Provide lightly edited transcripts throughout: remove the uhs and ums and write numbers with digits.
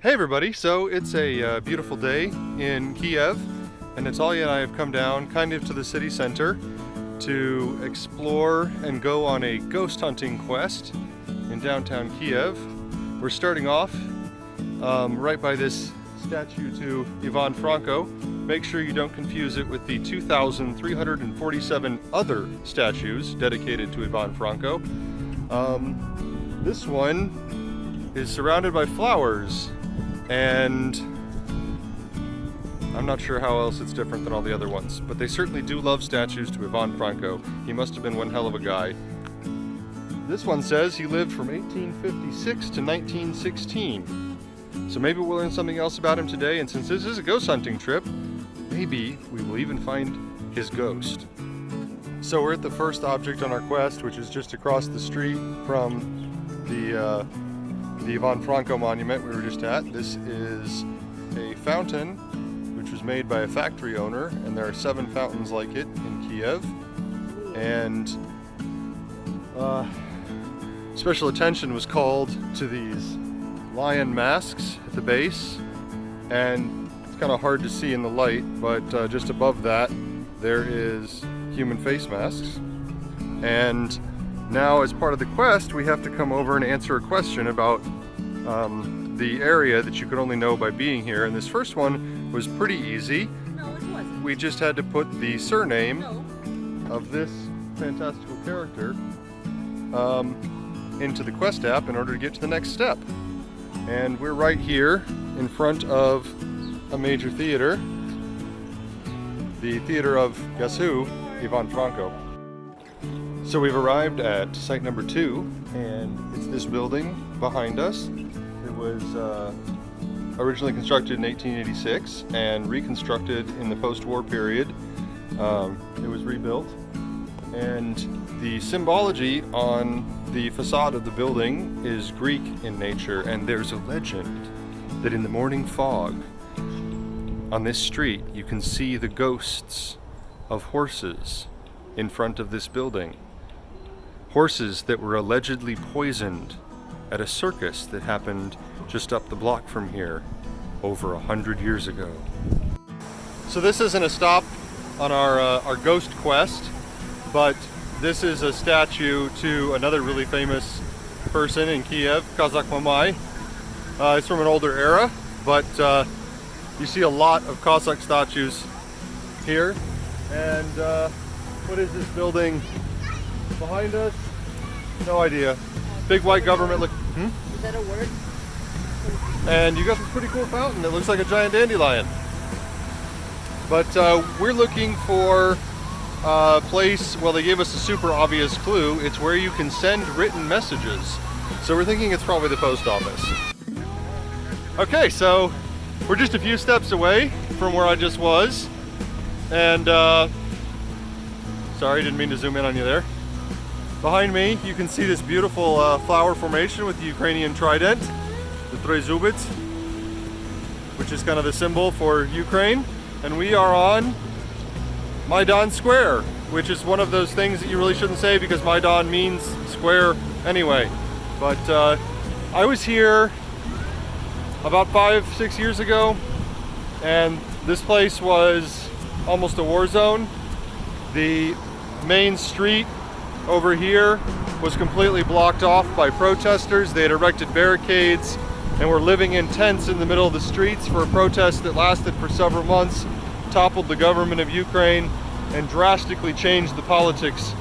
Hey everybody, so it's a beautiful day in Kiev, and Natalia and I have come down kind of to the city center to explore and go on a ghost hunting quest in downtown Kiev. We're starting off right by this statue to Ivan Franko. Make sure you don't confuse it with the 2,347 other statues dedicated to Ivan Franko. This one is surrounded by flowers, and I'm not sure how else it's different than all the other ones, but they certainly do love statues to Ivan Franko. He must have been one hell of a guy. This one says he lived from 1856 to 1916. So maybe we'll learn something else about him today, and since this is a ghost hunting trip, maybe we will even find his ghost. So we're at the first object on our quest, which is just across the street from the Ivan Franko monument we were just at. This is a fountain which was made by a factory owner, and there are 7 fountains like it in Kiev. And special attention was called to these lion masks at the base, and it's kind of hard to see in the light, but just above that there is human face masks. And now, as part of the quest, we have to come over and answer a question about the area that you could only know by being here. And this first one was pretty easy. No, it wasn't. We just had to put the surname of this fantastical character into the quest app in order to get to the next step. And we're right here in front of a major theater, the theater of, guess who? Ivan Franko. So we've arrived at site number 2, and it's this building behind us. It was originally constructed in 1886 and reconstructed in the post-war period. It was rebuilt, and the symbology on the facade of the building is Greek in nature, and there's a legend that in the morning fog on this street you can see the ghosts of horses in front of this building. Horses that were allegedly poisoned at a circus that happened just up the block from here over 100 years ago. So this isn't a stop on our ghost quest, but this is a statue to another really famous person in Kiev, Kazakh Mamai. It's from an older era, but you see a lot of Cossack statues here. And what is this building behind us? No idea. Big white government look. Is that a word? And you got this pretty cool fountain that looks like a giant dandelion. But we're looking for a place, well, they gave us a super obvious clue. It's where you can send written messages. So we're thinking it's probably the post office. Okay, so we're just a few steps away from where I just was. And sorry, didn't mean to zoom in on you there. Behind me, you can see this beautiful flower formation with the Ukrainian trident, the Trezubets, which is kind of the symbol for Ukraine. And we are on Maidan Square, which is one of those things that you really shouldn't say because Maidan means square anyway. But I was here about 5-6 years ago, and this place was almost a war zone. The main street over here was completely blocked off by protesters. They had erected barricades and were living in tents in the middle of the streets for a protest that lasted for several months, toppled the government of Ukraine, and drastically changed the politics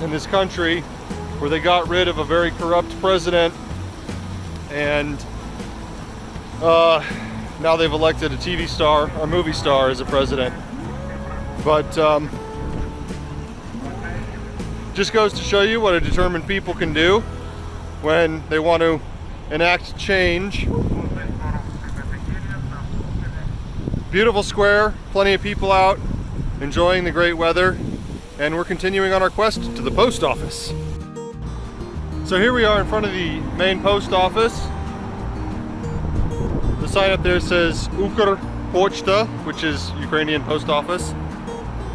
in this country, where they got rid of a very corrupt president, and now they've elected a TV star, a movie star, as a president. But just goes to show you what a determined people can do when they want to enact change. Beautiful square, plenty of people out enjoying the great weather, and we're continuing on our quest to the post office. So here we are in front of the main post office. The sign up there says Ukr-Pochta, which is Ukrainian post office.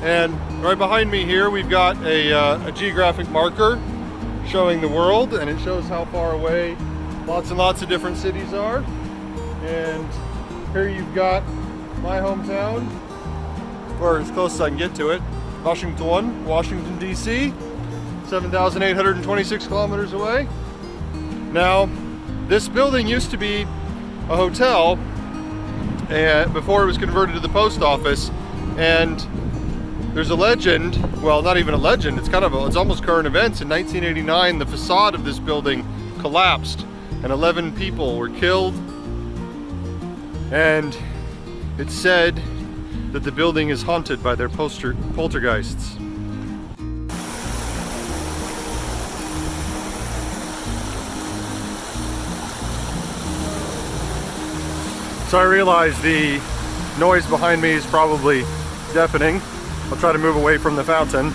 And right behind me here, we've got a geographic marker showing the world, and it shows how far away lots and lots of different cities are. And here you've got my hometown, or as close as I can get to it, Washington, D.C., 7,826 kilometers away. Now, this building used to be a hotel before it was converted to the post office, and there's a legend, well, not even a legend, it's almost current events. In 1989, the facade of this building collapsed and 11 people were killed, and it's said that the building is haunted by their poltergeists. So I realize the noise behind me is probably deafening. I'll try to move away from the fountain.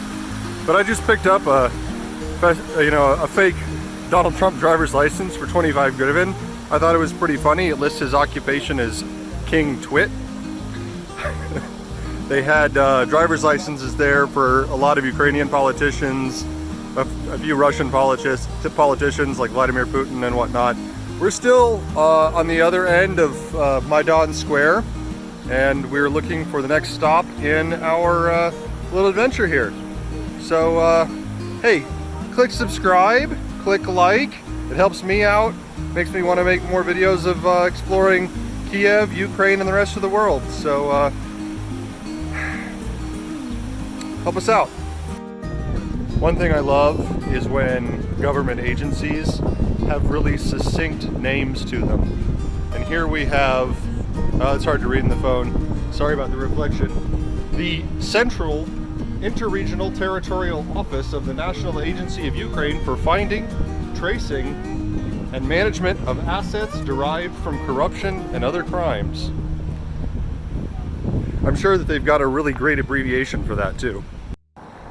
But I just picked up a fake Donald Trump driver's license for 25 hryvnia. I thought it was pretty funny. It lists his occupation as King Twit. They had driver's licenses there for a lot of Ukrainian politicians, a few Russian politicians like Vladimir Putin and whatnot. We're still on the other end of Maidan Square, and we're looking for the next stop in our little adventure here. So, hey, click subscribe, click like. It helps me out, makes me want to make more videos of exploring Kiev, Ukraine, and the rest of the world. So, help us out. One thing I love is when government agencies have really succinct names to them. And here we have, it's hard to read in the phone, sorry about the reflection, the Central Interregional Territorial Office of the National Agency of Ukraine for Finding, Tracing, and Management of Assets Derived from Corruption and Other Crimes. I'm sure that they've got a really great abbreviation for that too.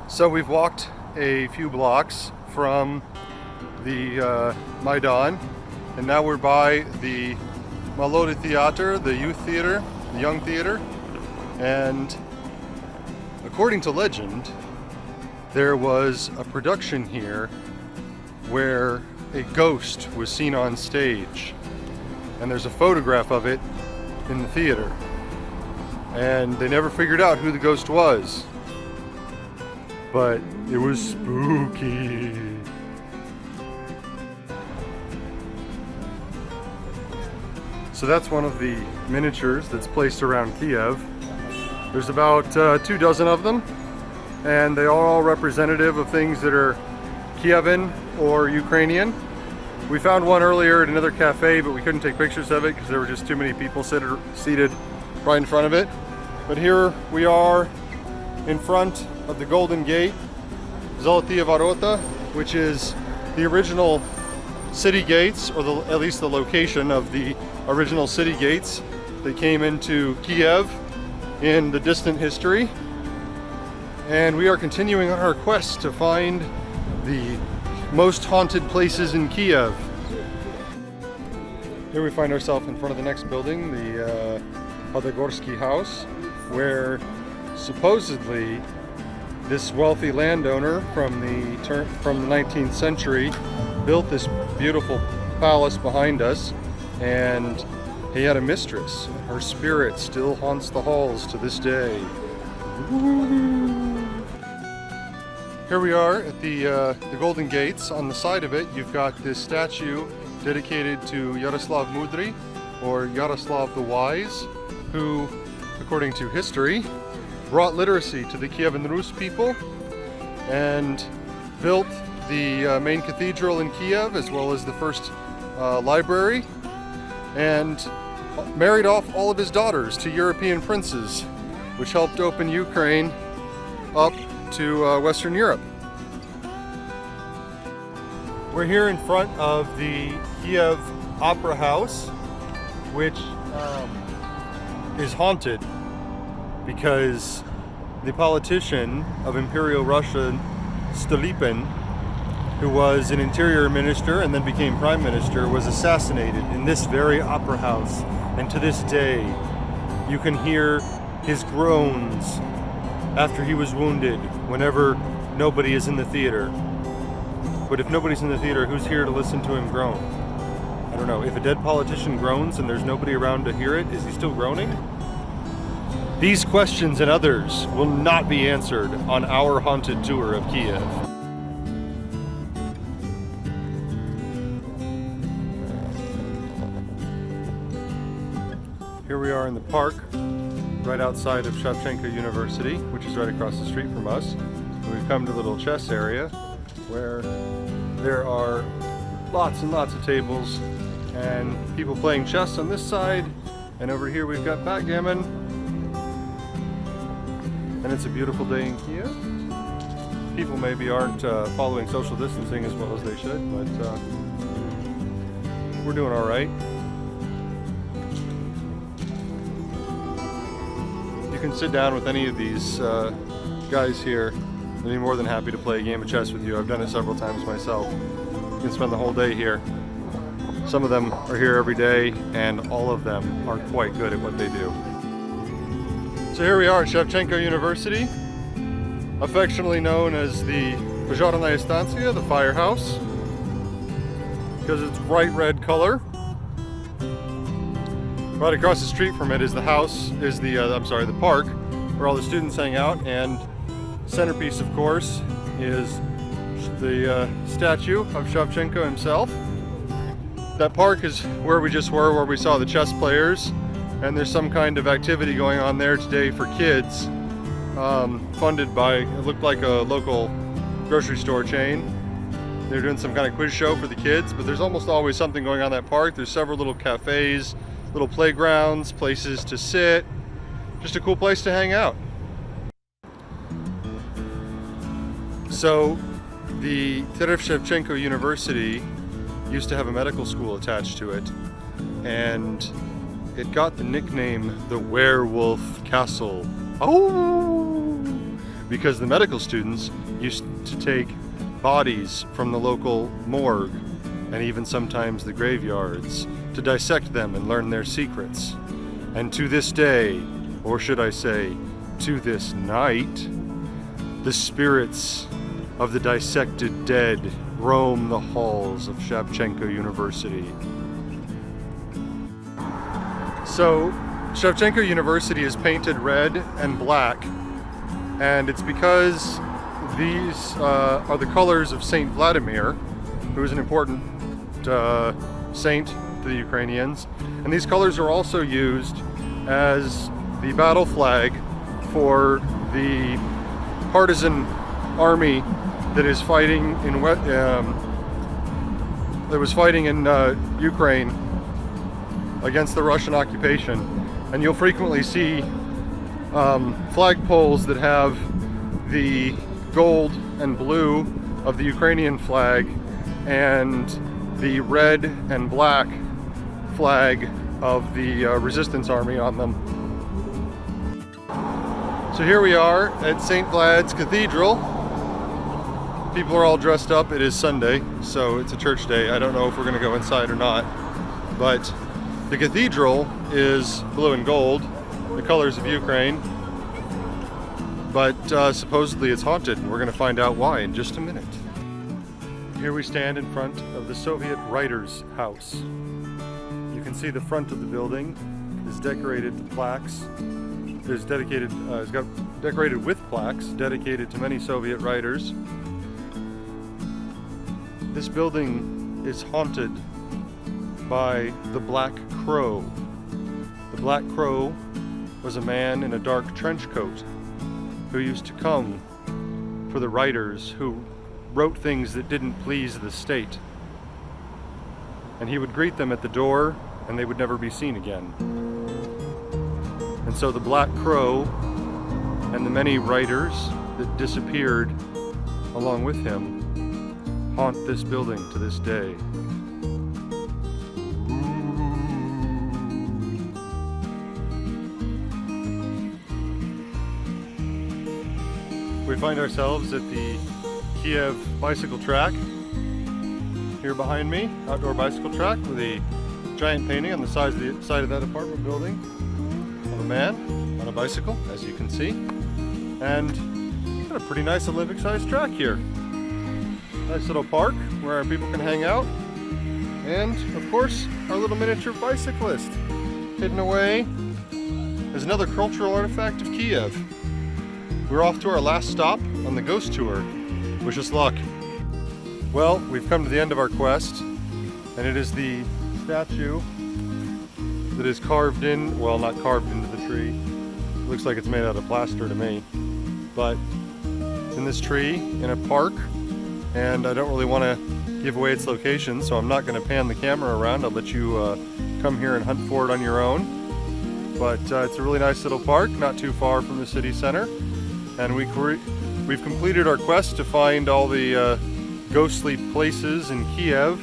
So we've walked a few blocks from the Maidan, and now we're by the Molody Theater, the youth theater, the young theater, and according to legend, there was a production here where a ghost was seen on stage, and there's a photograph of it in the theater, and they never figured out who the ghost was, but it was spooky. So that's one of the miniatures that's placed around Kiev. There's about 24 of them, and they are all representative of things that are Kievan or Ukrainian. We found one earlier at another cafe, but we couldn't take pictures of it because there were just too many people seated right in front of it. But here we are in front of the Golden Gate, Zoloty Varota, which is the original city gates, or at least the location of the original city gates that came into Kiev in the distant history. And we are continuing on our quest to find the most haunted places in Kiev. Here we find ourselves in front of the next building, the Gorsky House, where supposedly this wealthy landowner from the 19th century built this beautiful palace behind us, and he had a mistress. Her spirit still haunts the halls to this day. Here we are at the Golden Gates. On the side of it, you've got this statue dedicated to Yaroslav Mudry, or Yaroslav the Wise, who, according to history, brought literacy to the Kievan Rus people and built the main cathedral in Kiev, as well as the first library, and married off all of his daughters to European princes, which helped open Ukraine up to Western Europe. We're here in front of the Kiev Opera House, which is haunted because the politician of Imperial Russia, Stolypin, who was an interior minister and then became prime minister, was assassinated in this very opera house. And to this day, you can hear his groans after he was wounded whenever nobody is in the theater. But if nobody's in the theater, who's here to listen to him groan? I don't know, if a dead politician groans and there's nobody around to hear it, is he still groaning? These questions and others will not be answered on our haunted tour of Kiev. Here we are in the park, right outside of Chavchenko University, which is right across the street from us. We've come to the little chess area where there are lots and lots of tables and people playing chess on this side, and over here we've got backgammon. And it's a beautiful day in Kiev. People maybe aren't following social distancing as well as they should, but we're doing all right. You can sit down with any of these guys here. They'd be more than happy to play a game of chess with you. I've done it several times myself. You can spend the whole day here. Some of them are here every day, and all of them are quite good at what they do. So here we are at Chavchenko University, affectionately known as the Požárная Stanция, the firehouse, because it's bright red color. Right across the street from it is the the park, where all the students hang out, and centerpiece, of course, is the statue of Chavchenko himself. That park is where we just were, where we saw the chess players, and there's some kind of activity going on there today for kids, funded by, it looked like a local grocery store chain. They're doing some kind of quiz show for the kids, but there's almost always something going on in that park. There's several little cafes, little playgrounds, places to sit, just a cool place to hang out. So the Chavchenko University used to have a medical school attached to it, and it got the nickname the Werewolf Castle. Oh! Because the medical students used to take bodies from the local morgue and even sometimes the graveyards to dissect them and learn their secrets. And to this day, or should I say, to this night, the spirits of the dissected dead roam the halls of Chavchenko University. So, Chavchenko University is painted red and black, and it's because these are the colors of Saint Vladimir, who is an important saint to the Ukrainians. And these colors are also used as the battle flag for the partisan army that is fighting in Ukraine against the Russian occupation. And you'll frequently see flagpoles that have the gold and blue of the Ukrainian flag and the red and black flag of the resistance army on them. So here we are at St. Vlad's Cathedral. People are all dressed up. It is Sunday, so it's a church day. I don't know if we're going to go inside or not, but the cathedral is blue and gold, the colors of Ukraine, but supposedly it's haunted, and we're going to find out why in just a minute. Here we stand in front of the Soviet Writers' House. You can see the front of the building is decorated with plaques. It's got decorated with plaques dedicated to many Soviet writers. This building is haunted by the Black Crow. The Black Crow was a man in a dark trench coat who used to come for the writers who wrote things that didn't please the state. And he would greet them at the door, and they would never be seen again. And so the Black Crow and the many writers that disappeared along with him haunt this building to this day. We find ourselves at the Kiev bicycle track. Here behind me, outdoor bicycle track with a giant painting on the side of that apartment building of a man on a bicycle, as you can see. And got a pretty nice Olympic-sized track here. Nice little park where people can hang out. And, of course, our little miniature bicyclist, hidden away as another cultural artifact of Kiev. We're off to our last stop on the ghost tour. Wish us luck. Well, we've come to the end of our quest, and it is the statue that is carved in, well, not carved into the tree. It looks like it's made out of plaster to me. But it's in this tree in a park, and I don't really want to give away its location, so I'm not going to pan the camera around. I'll let you come here and hunt for it on your own. But it's a really nice little park, not too far from the city center. And we've completed our quest to find all the ghostly places in Kiev.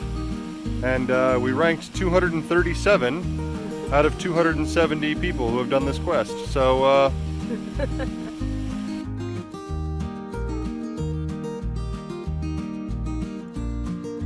And we ranked 237 out of 270 people who have done this quest. So